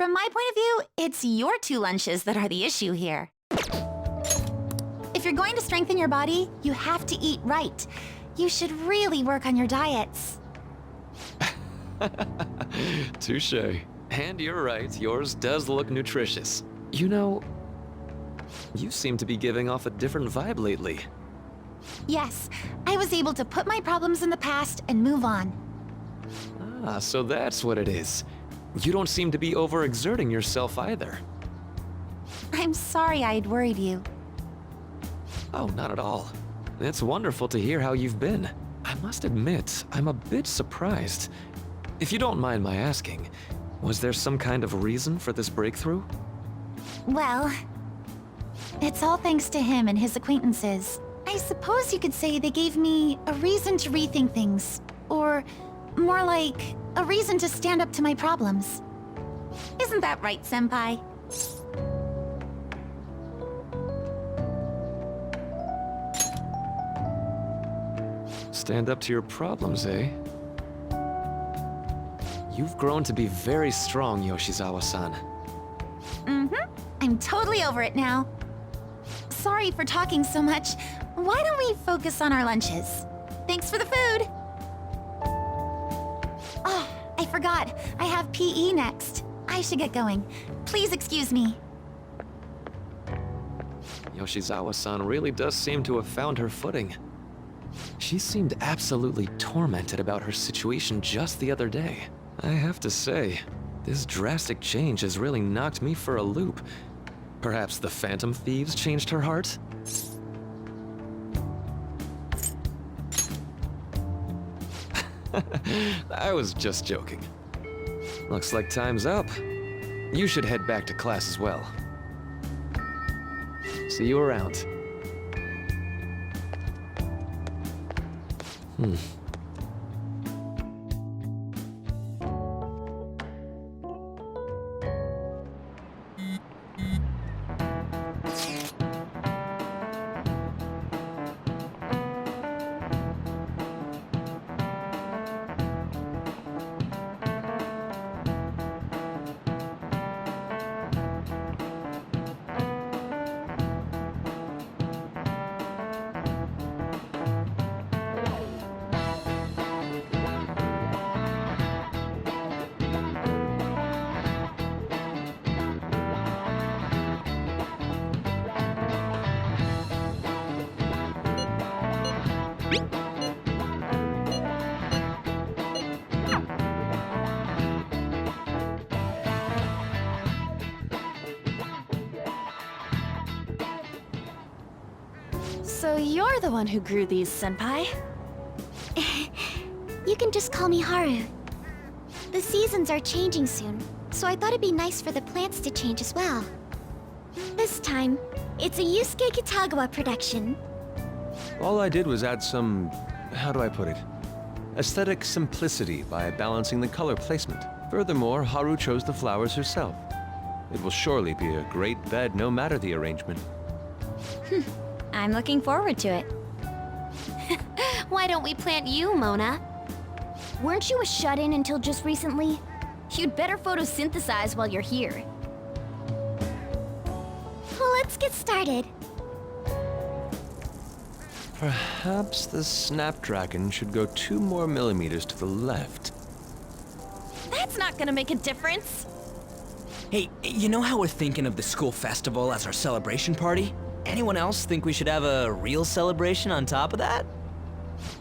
From my point of view, it's your 2 lunches that are the issue here. If you're going to strengthen your body, you have to eat right. You should really work on your diets. Touche. And you're right, yours does look nutritious. You know, you seem to be giving off a different vibe lately. Yes, I was able to put my problems in the past and move on. Ah, so that's what it is. You don't seem to be overexerting yourself either. I'm sorry I had worried you. Oh, not at all. It's wonderful to hear how you've been. I must admit, I'm a bit surprised. If you don't mind my asking, was there some kind of reason for this breakthrough? Well, it's all thanks to him and his acquaintances. I suppose you could say they gave me a reason to rethink things. Or more like, a reason to stand up to my problems. Isn't that right, Senpai? Stand up to your problems, eh? You've grown to be very strong, Yoshizawa-san. Mm-hmm. I'm totally over it now. Sorry for talking so much. Why don't we focus on our lunches? Thanks for the food! Oh, I forgot. I have PE next. I should get going. Please excuse me. Yoshizawa-san really does seem to have found her footing. She seemed absolutely tormented about her situation just the other day. I have to say, this drastic change has really knocked me for a loop. Perhaps the Phantom Thieves changed her heart? I was just joking. Looks like time's up. You should head back to class as well. See you around. So you're the one who grew these, Senpai? You can just call me Haru. The seasons are changing soon, so I thought it'd be nice for the plants to change as well. This time, it's a Yusuke Kitagawa production. All I did was add some, how do I put it? Aesthetic simplicity by balancing the color placement. Furthermore, Haru chose the flowers herself. It will surely be a great bed no matter the arrangement. I'm looking forward to it. Why don't we plant you, Mona? Weren't you a shut-in until just recently? You'd better photosynthesize while you're here. Well, let's get started. Perhaps the Snapdragon should go 2 more millimeters to the left. That's not gonna make a difference. Hey, you know how we're thinking of the school festival as our celebration party? Anyone else think we should have a real celebration on top of that?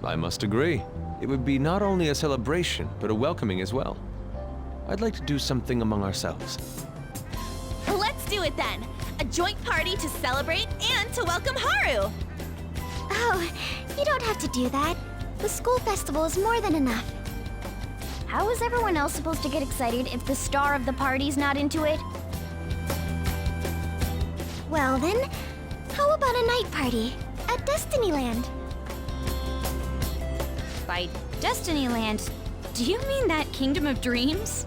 I must agree. It would be not only a celebration, but a welcoming as well. I'd like to do something among ourselves. Let's do it then. A joint party to celebrate and to welcome Haru. Oh, you don't have to do that. The school festival is more than enough. How is everyone else supposed to get excited if the star of the party's not into it? Well then, how about a night party at Destinyland? By Destinyland, do you mean that Kingdom of Dreams?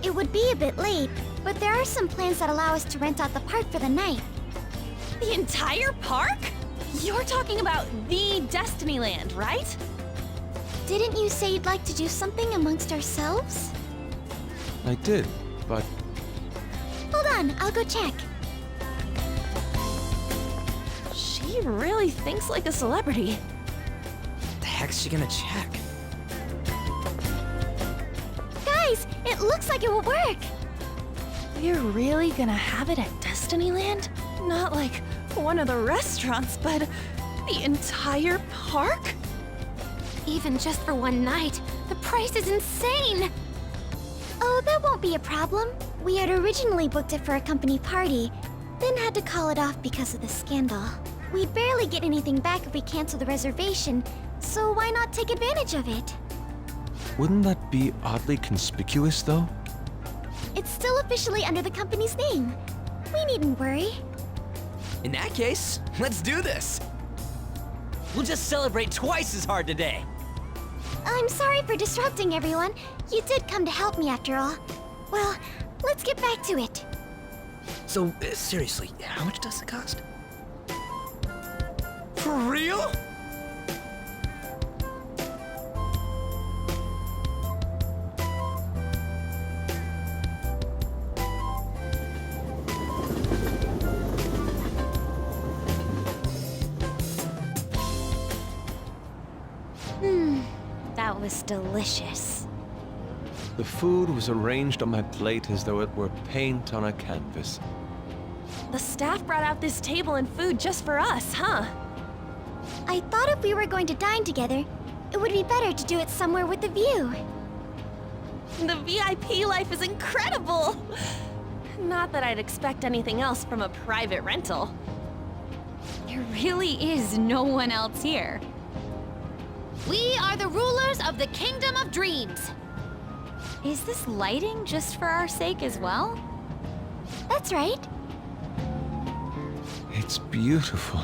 It would be a bit late, but there are some plans that allow us to rent out the park for the night. The entire park? You're talking about the Destinyland, right? Didn't you say you'd like to do something amongst ourselves? I did, but on, I'll go check. She really thinks like a celebrity. The heck's she gonna check? Guys, it looks like it will work. We're really gonna have it at Destinyland? Not like one of the restaurants, but the entire park? Even just for one night, the price is insane! Oh, that won't be a problem. We had originally booked it for a company party, then had to call it off because of the scandal. We'd barely get anything back if we cancel the reservation, so why not take advantage of it? Wouldn't that be oddly conspicuous, though? It's still officially under the company's name. We needn't worry. In that case, let's do this. We'll just celebrate twice as hard today. I'm sorry for disrupting everyone. You did come to help me after all. Well, let's get back to it. So, seriously, how much does it cost? For real? That was delicious. The food was arranged on my plate as though it were paint on a canvas. The staff brought out this table and food just for us, huh? I thought if we were going to dine together, it would be better to do it somewhere with a view. The VIP life is incredible! Not that I'd expect anything else from a private rental. There really is no one else here. We are the rulers of the Kingdom of Dreams. Is this lighting just for our sake as well? That's right. It's beautiful.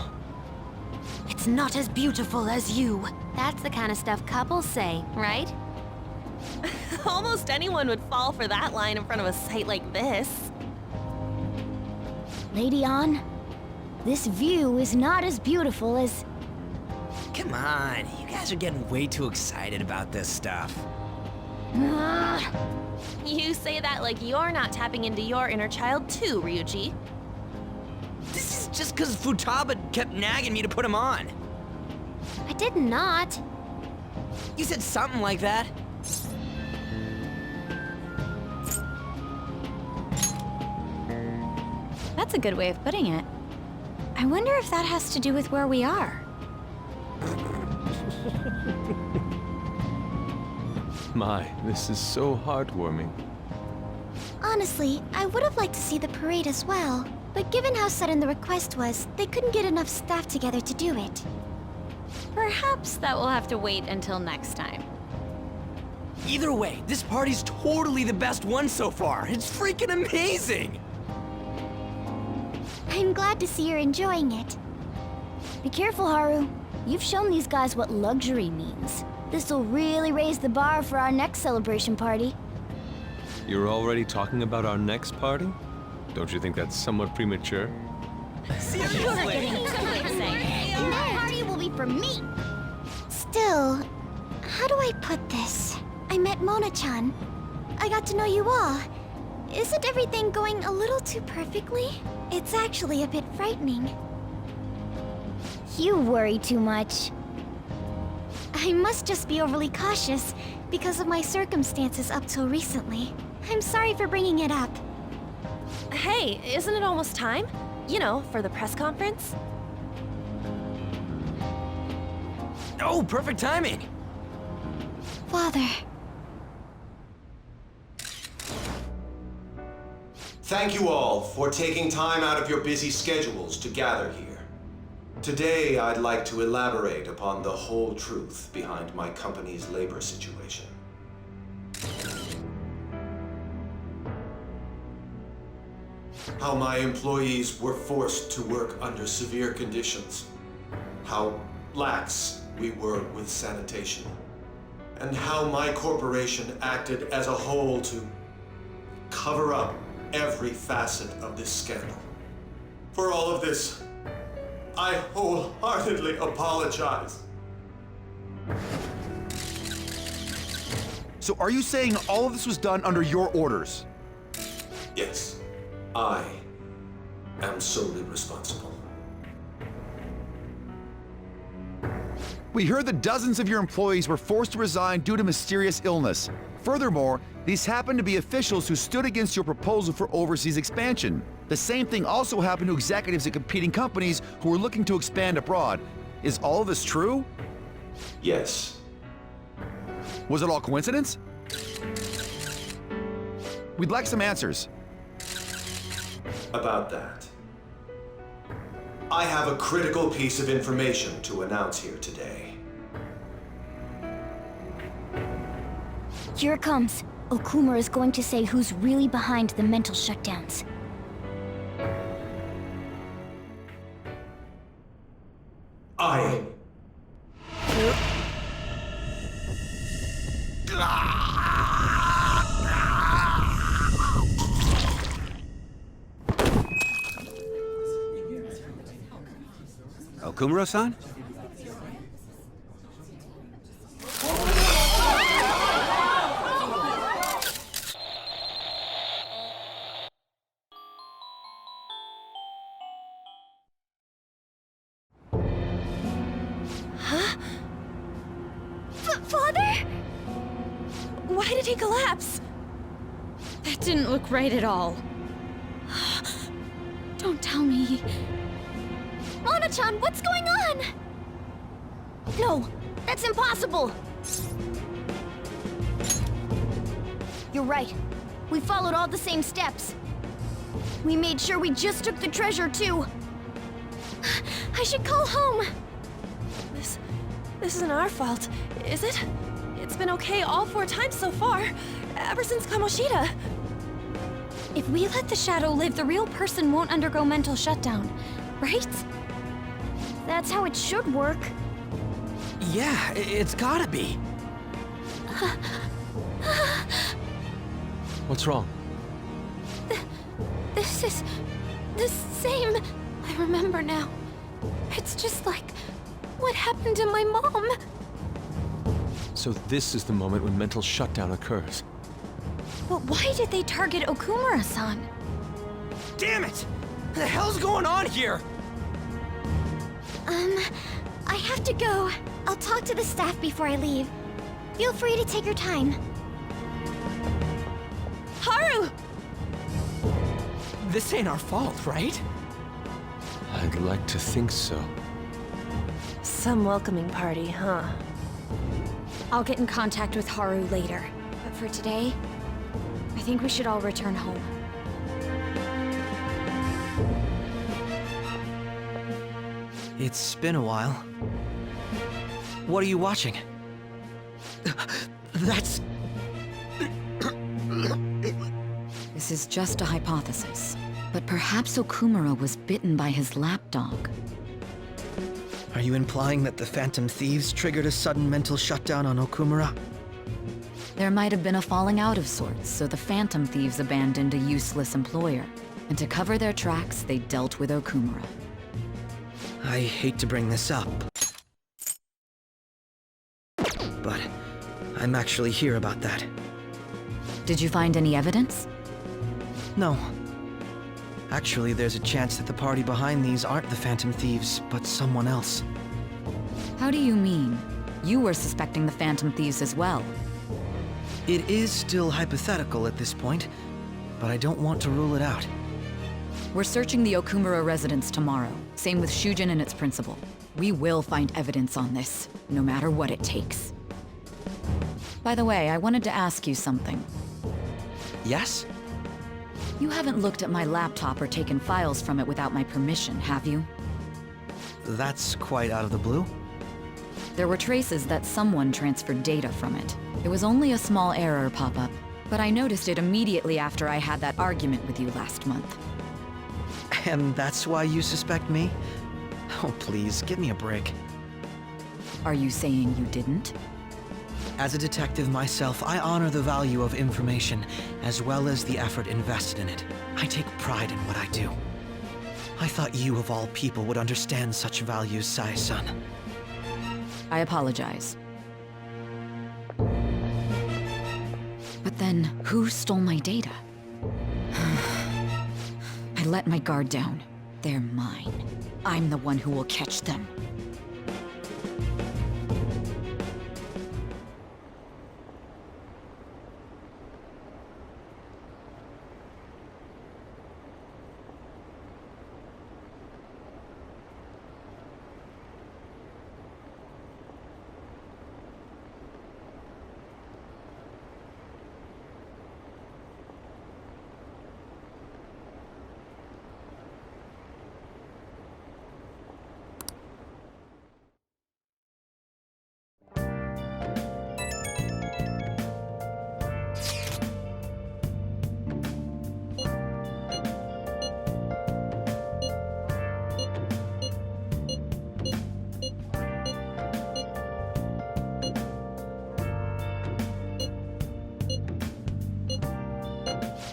It's not as beautiful as you. That's the kind of stuff couples say, right? Almost anyone would fall for that line in front of a site like this. Lady An, this view is not as beautiful as... Come on, you guys are getting way too excited about this stuff. You say that like you're not tapping into your inner child too, Ryuji. This is just because Futaba kept nagging me to put him on. I did not. You said something like that. That's a good way of putting it. I wonder if that has to do with where we are. My, this is so heartwarming. Honestly, I would have liked to see the parade as well. But given how sudden the request was, they couldn't get enough staff together to do it. Perhaps that will have to wait until next time. Either way, this party's totally the best one so far. It's freaking amazing! I'm glad to see you're enjoying it. Be careful, Haru. You've shown these guys what luxury means. This'll really raise the bar for our next celebration party. You're already talking about our next party? Don't you think that's somewhat premature? Seriously? That party will be for me! Still, how do I put this? I met Mona-chan. I got to know you all. Isn't everything going a little too perfectly? It's actually a bit frightening. You worry too much. I must just be overly cautious because of my circumstances up till recently. I'm sorry for bringing it up. Hey, isn't it almost time? You know, for the press conference? Oh, perfect timing! Father. Thank you all for taking time out of your busy schedules to gather here. Today, I'd like to elaborate upon the whole truth behind my company's labor situation. How my employees were forced to work under severe conditions. How lax we were with sanitation. And how my corporation acted as a whole to cover up every facet of this scandal. For all of this, I wholeheartedly apologize. So are you saying all of this was done under your orders? Yes. I am solely responsible. We heard that dozens of your employees were forced to resign due to mysterious illness. Furthermore, these happened to be officials who stood against your proposal for overseas expansion. The same thing also happened to executives at competing companies who were looking to expand abroad. Is all of this true? Yes. Was it all coincidence? We'd like some answers. About that. I have a critical piece of information to announce here today. Here it comes. Okumura is going to say who's really behind the mental shutdowns. I... Okumura-san? Father? Why did he collapse? That didn't look right at all. Don't tell me. Mona-chan, what's going on? No, that's impossible! You're right. We followed all the same steps. We made sure we just took the treasure, too. I should call home. This isn't our fault, is it? It's been okay all 4 times so far, ever since Kamoshida. If we let the shadow live, the real person won't undergo mental shutdown, right? That's how it should work. Yeah, it's gotta be. What's wrong? This is the same. I remember now. It's just like what happened to my mom. So this is the moment when mental shutdown occurs. But why did they target Okumura-san? Damn it! What the hell's going on here? I have to go. I'll talk to the staff before I leave. Feel free to take your time. Haru! This ain't our fault, right? I'd like to think so. Some welcoming party, huh? I'll get in contact with Haru later. But for today, I think we should all return home. It's been a while. What are you watching? That's... This is just a hypothesis, but perhaps Okumura was bitten by his lapdog. Are you implying that the Phantom Thieves triggered a sudden mental shutdown on Okumura? There might have been a falling out of sorts, so the Phantom Thieves abandoned a useless employer. And to cover their tracks, they dealt with Okumura. I hate to bring this up, but I'm actually here about that. Did you find any evidence? No. Actually, there's a chance that the party behind these aren't the Phantom Thieves, but someone else. How do you mean? You were suspecting the Phantom Thieves as well. It is still hypothetical at this point, but I don't want to rule it out. We're searching the Okumura residence tomorrow. Same with Shujin and its principal. We will find evidence on this, no matter what it takes. By the way, I wanted to ask you something. Yes? You haven't looked at my laptop or taken files from it without my permission, have you? That's quite out of the blue. There were traces that someone transferred data from it. It was only a small error pop-up, but I noticed it immediately after I had that argument with you last month. And that's why you suspect me? Oh, please, give me a break. Are you saying you didn't? As a detective myself, I honor the value of information, as well as the effort invested in it. I take pride in what I do. I thought you, of all people, would understand such values, Sae-san. I apologize. But then, who stole my data? let my guard down. They're mine. I'm the one who will catch them.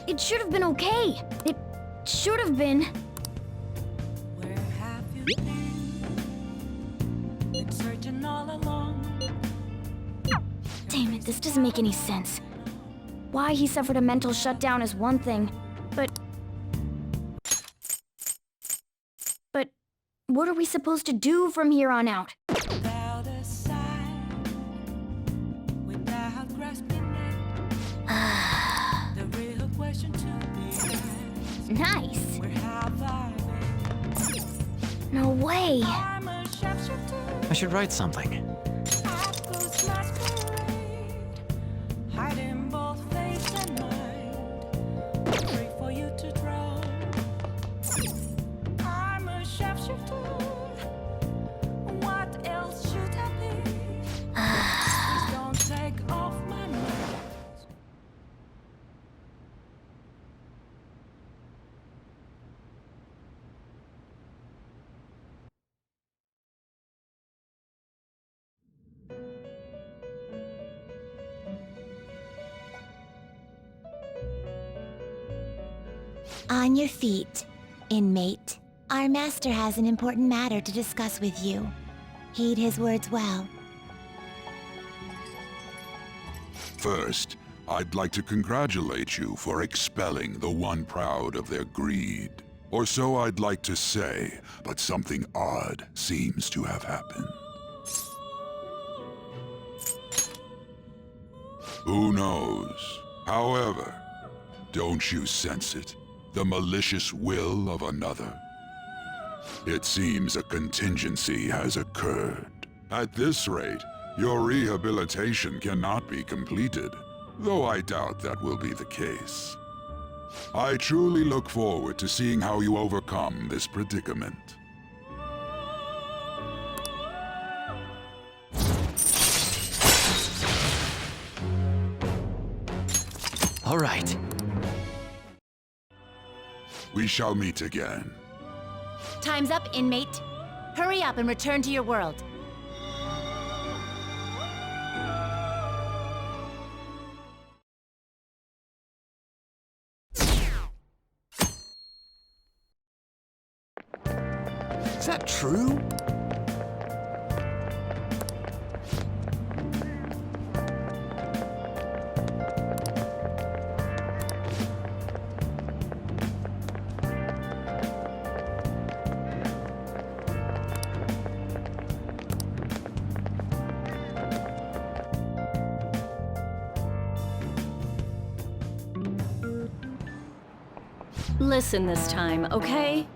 It should have been okay. It should have been. Where have you been searching all along? Damn it, this doesn't make any sense. Why he suffered a mental shutdown is one thing, but what are we supposed to do from here on out? Without a sign, without grasping it. The real question to be asked, Nice. where have I been? No way. I'm a sharpshooter. I should write something. I've closed masquerade, hiding both face and mind. Pray for you to draw. I'm a sharpshooter. What else should I be? Please don't take off my mind. On your feet, inmate. Our master has an important matter to discuss with you. Heed his words well. First, I'd like to congratulate you for expelling the one proud of their greed. Or so I'd like to say, but something odd seems to have happened. Who knows? However, don't you sense it? The malicious will of another? It seems a contingency has occurred. At this rate, your rehabilitation cannot be completed, though I doubt that will be the case. I truly look forward to seeing how you overcome this predicament. All right. We shall meet again. Time's up, inmate. Hurry up and return to your world. Is that true? Listen this time, okay?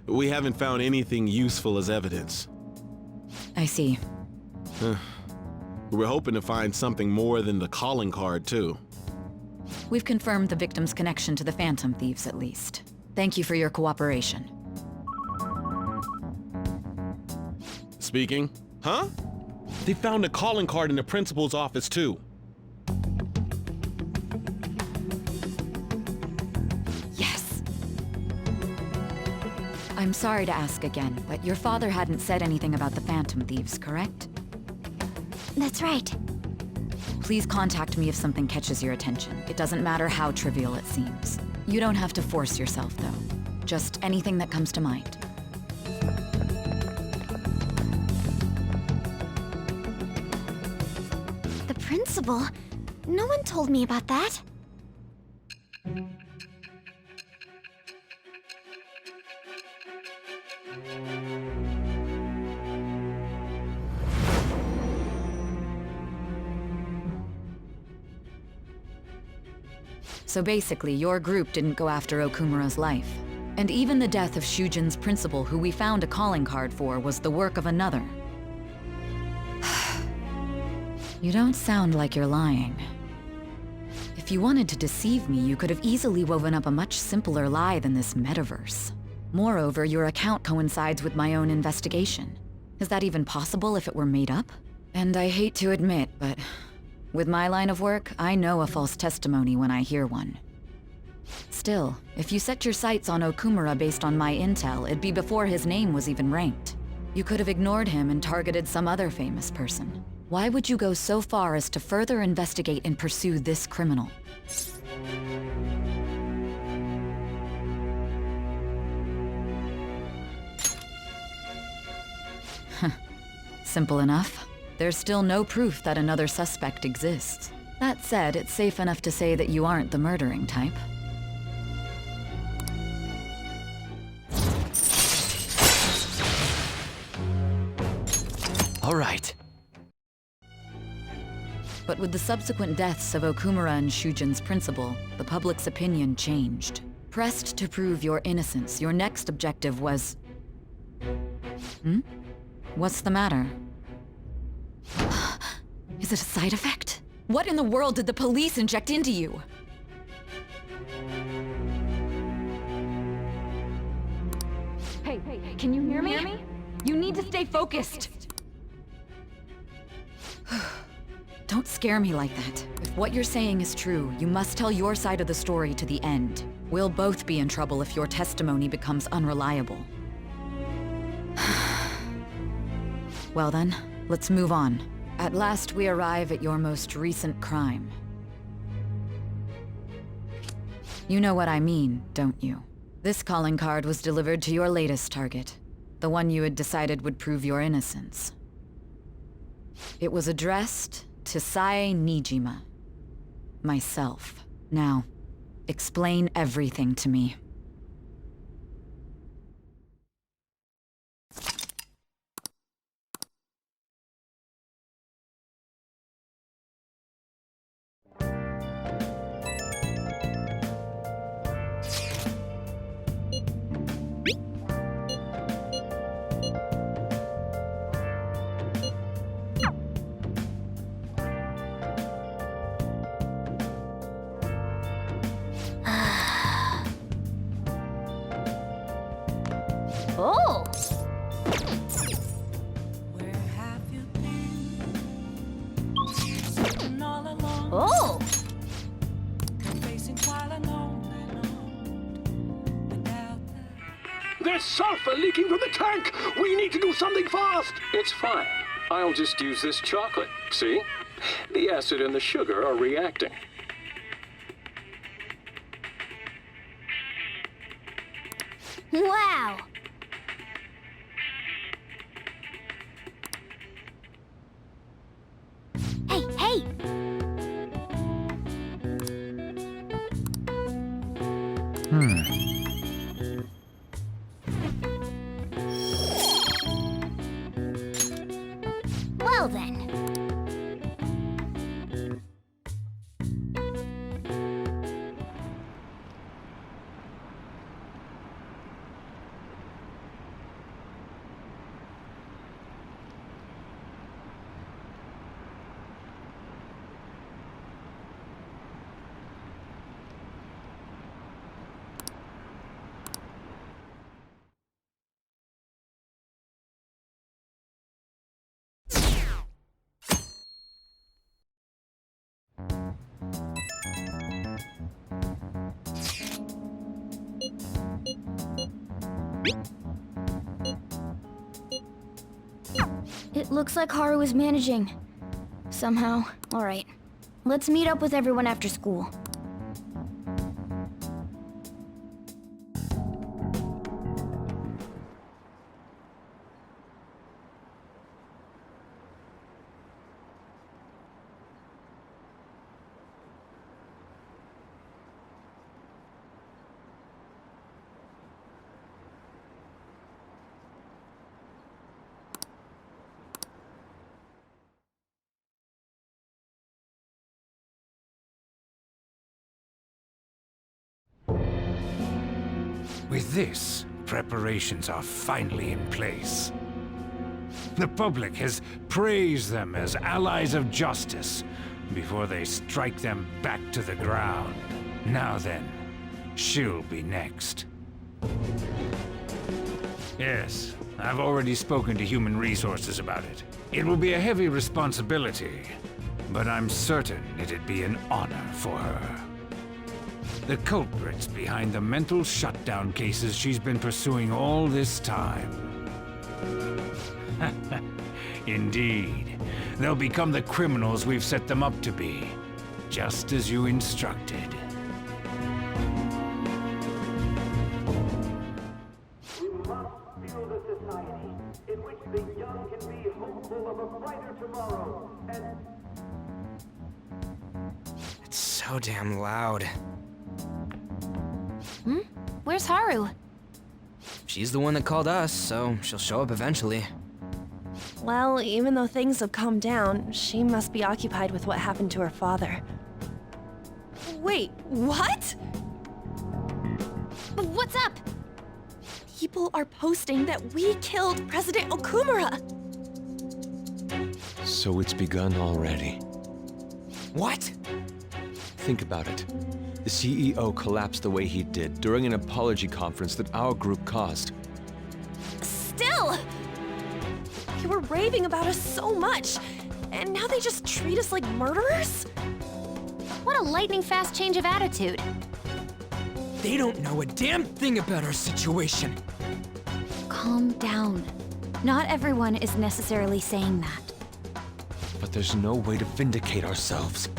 We haven't found anything useful as evidence. I see. We're hoping to find something more than the calling card, too. We've confirmed the victim's connection to the Phantom Thieves, at least. Thank you for your cooperation. Speaking. Huh? They found a calling card in the principal's office, too. Yes! I'm sorry to ask again, but your father hadn't said anything about the Phantom Thieves, correct? That's right. Please contact me if something catches your attention. It doesn't matter how trivial it seems. You don't have to force yourself, though. Just anything that comes to mind. The principal? No one told me about that. So basically, your group didn't go after Okumura's life. And even the death of Shujin's principal, who we found a calling card for, was the work of another. You don't sound like you're lying. If you wanted to deceive me, you could have easily woven up a much simpler lie than this metaverse. Moreover, your account coincides with my own investigation. Is that even possible if it were made up? And I hate to admit, but with my line of work, I know a false testimony when I hear one. Still, if you set your sights on Okumura based on my intel, it'd be before his name was even ranked. You could have ignored him and targeted some other famous person. Why would you go so far as to further investigate and pursue this criminal? Simple enough. There's still no proof that another suspect exists. That said, it's safe enough to say that you aren't the murdering type. All right. But with the subsequent deaths of Okumura and Shujin's principal, the public's opinion changed. Pressed to prove your innocence, your next objective was... What's the matter? Is it a side effect? What in the world did the police inject into you? Hey, can you hear me? You need to stay focused. Don't scare me like that. If what you're saying is true, you must tell your side of the story to the end. We'll both be in trouble if your testimony becomes unreliable. Well then, let's move on. At last we arrive at your most recent crime. You know what I mean, don't you? This calling card was delivered to your latest target. The one you had decided would prove your innocence. It was addressed to Sae Nijima. Myself. Now, explain everything to me. Oh! Where have you been? Sitting all alone. Oh! Facing quite a lonely road. Without There's sulfur leaking from the tank! We need to do something fast! It's fine. I'll just use this chocolate. See? The acid and the sugar are reacting. Wow! Hey, hey! Well then. It looks like Haru is managing. Somehow. Alright. Let's meet up with everyone after school. With this, preparations are finally in place. The public has praised them as allies of justice before they strike them back to the ground. Now then, she'll be next. Yes, I've already spoken to Human Resources about it. It will be a heavy responsibility, but I'm certain it'd be an honor for her. The culprits behind the mental shutdown cases she's been pursuing all this time. Indeed. They'll become the criminals we've set them up to be, just as you instructed. We must build a society in which the young can be hopeful of a brighter tomorrow, and It's so damn loud. Where's Haru? She's the one that called us, so she'll show up eventually. Well, even though things have calmed down, she must be occupied with what happened to her father. Wait, what? What's up? People are posting that we killed President Okumura! So it's begun already. What? Think about it. The CEO collapsed the way he did during an apology conference that our group caused. Still! They were raving about us so much, and now they just treat us like murderers? What a lightning-fast change of attitude. They don't know a damn thing about our situation. Calm down. Not everyone is necessarily saying that. But there's no way to vindicate ourselves.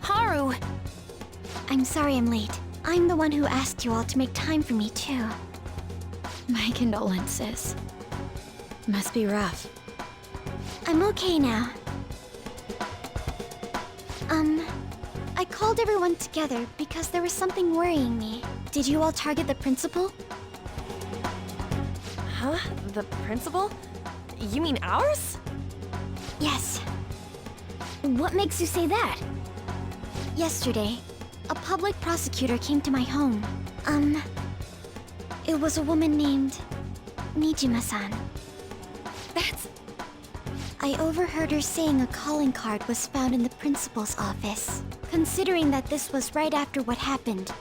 Haru! I'm sorry I'm late. I'm the one who asked you all to make time for me, too. My condolences. Must be rough. I'm okay now. I called everyone together because there was something worrying me. Did you all target the principal? Huh? The principal? You mean ours? Yes. What makes you say that? Yesterday, a public prosecutor came to my home. It was a woman named Nijima-san. That's... I overheard her saying a calling card was found in the principal's office. Considering that this was right after what happened,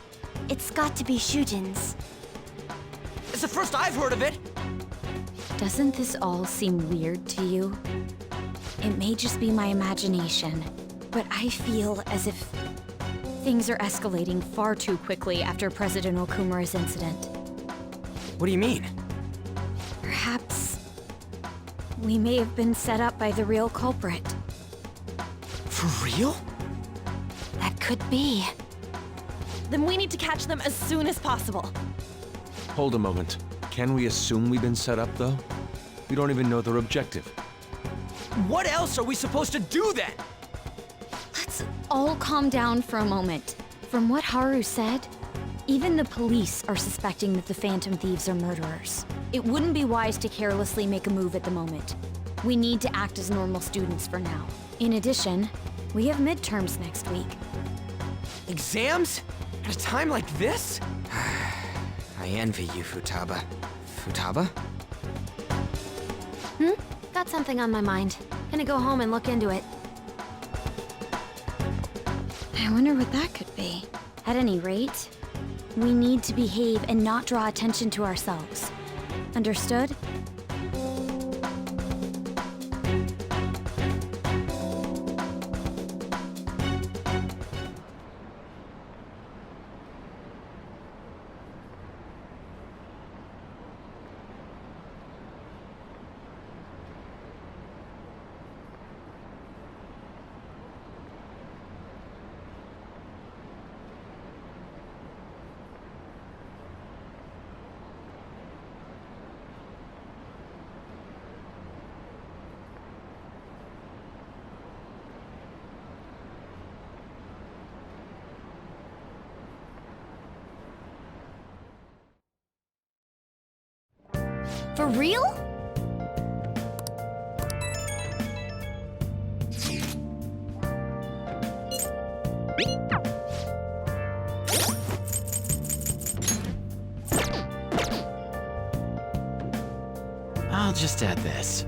it's got to be Shujin's. It's the first I've heard of it! Doesn't this all seem weird to you? It may just be my imagination, but I feel as if things are escalating far too quickly after President Okumura's incident. What do you mean? Perhaps we may have been set up by the real culprit. For real? That could be. Then we need to catch them as soon as possible. Hold a moment. Can we assume we've been set up, though? We don't even know their objective. What else are we supposed to do then? Let's all calm down for a moment. From what Haru said, even the police are suspecting that the Phantom Thieves are murderers. It wouldn't be wise to carelessly make a move at the moment. We need to act as normal students for now. In addition, we have midterms next week. Exams? At a time like this? I envy you, Futaba. Futaba? Got something on my mind. Gonna go home and look into it. I wonder what that could be. At any rate, we need to behave and not draw attention to ourselves. Understood? For real? I'll just add this.